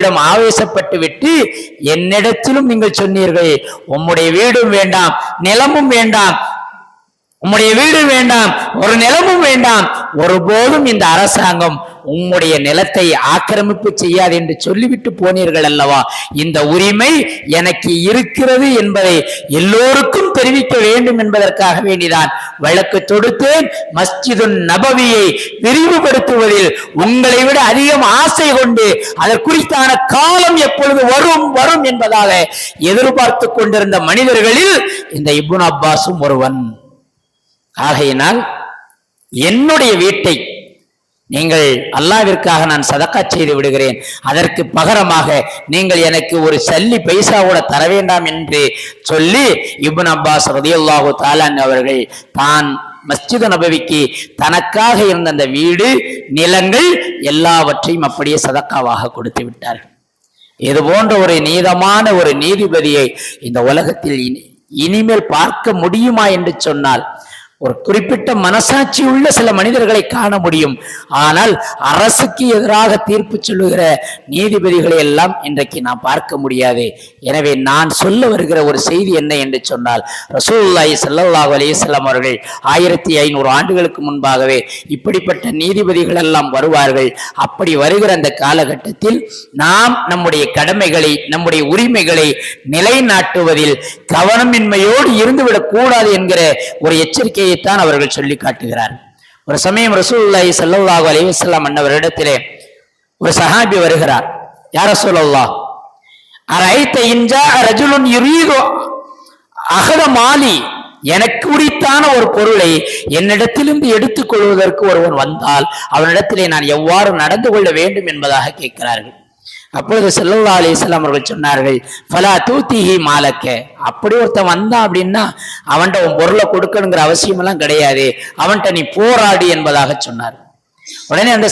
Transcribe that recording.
என்னிடம் ஆவேசப்பட்டு விட்டு என்னிடத்திலும் நீங்கள் சொன்னீர்கள், உம்முடைய வீடும் வேண்டாம், நிலமும் வேண்டாம், உம்முடைய வீடு வேண்டாம், ஒரு நிலமும் வேண்டாம், ஒருபோதும் இந்த அரசாங்கம் உம்முடைய நிலத்தை ஆக்கிரமிப்பு செய்யாது என்று சொல்லிவிட்டு போனீர்கள் அல்லவா? இந்த உரிமை எனக்கு இருக்கிறது என்பதை எல்லோருக்கும் தெரிவிக்க வேண்டும் என்பதற்காக வேண்டிதான் வழக்கு தொடுத்தேன். மஸ்ஜிது நபவியை விரிவுபடுத்துவதில் உங்களை விட அதிகம் ஆசை கொண்டு அதற்குறித்தான காலம் எப்பொழுது வரும் வரும் என்பதாக எதிர்பார்த்து கொண்டிருந்த மனிதர்களில் இந்த இப்னு அப்பாஸும் ஒருவன். ஆகையினால் என்னுடைய வீட்டை நீங்கள் அல்லாஹ்விற்காக நான் சதக்கா செய்து விடுகிறேன், அதற்கு பகரமாக நீங்கள் எனக்கு ஒரு சல்லி பைசா கூட தர வேண்டாம் என்று சொல்லி இப்னு அப்பாஸ் ரலியல்லாஹு தஆலா அவர்கள் தான் மஸ்ஜிது நபவிக்கு தனக்காக இருந்த அந்த வீடு, நிலங்கள் எல்லாவற்றையும் அப்படியே சதக்காவாக கொடுத்து விட்டார்கள். இது போன்ற ஒரு நீதமான ஒரு நீதிபதியை இந்த உலகத்தில் இனிமேல் பார்க்க முடியுமா என்று சொன்னால் ஒரு குறிப்பிட்ட மனசாட்சி உள்ள சில மனிதர்களை காண முடியும். ஆனால் அரசுக்கு எதிராக தீர்ப்பு சொல்லுகிற நீதிபதிகளை எல்லாம் இன்றைக்கு நாம் பார்க்க முடியாது. எனவே நான் சொல்ல வருகிற ஒரு செய்தி என்ன என்று சொன்னால், ரசூலுல்லாஹி ஸல்லல்லாஹு அலைஹி வஸல்லம் அவர்கள் 1500 ஆண்டுகளுக்கு முன்பாகவே இப்படிப்பட்ட நீதிபதிகள் எல்லாம் வருவார்கள். அப்படி வருகிற அந்த காலகட்டத்தில் நாம் நம்முடைய கடமைகளை, நம்முடைய உரிமைகளை நிலைநாட்டுவதில் கவனமின்மையோடு இருந்துவிடக் கூடாது என்கிற ஒரு எச்சரிக்கை தான் அவர்கள் சொல்லி காட்டுகிறார். ஒரு சமயம் ரசூலுல்லாஹி ஸல்லல்லாஹு அலைஹி வஸல்லம் அன்னவரிடத்திலே ஒரு சஹாபி வருகிறார். யா ரசூலல்லாஹ், அரைத இன்ஜா ரஜுலுன் யுரீது அஹத மாலி, எனக்கு உரித்தான ஒரு பொருளை என்னிடத்திலிருந்து எடுத்துக் கொள்வதற்கு ஒருவன் வந்தால் அவனிடத்திலே நான் எவ்வாறு நடந்து கொள்ள வேண்டும் என்பதாக கேட்கிறார்கள். அப்பொழுது ஸல்லல்லாஹு அலைஹி வஸல்லம் அவர்கள் சொன்னார்கள், ஃபலா தூதிஹி மாலக்க, அப்படி ஒருத்தன் வந்தான் அப்படின்னா அவன்கிட்ட உன் பொருளை கொடுக்கணுங்கிற அவசியம் எல்லாம் கிடையாது, அவன்கிட்ட நீ போராடு என்பதாக சொன்னார். உடனே அந்த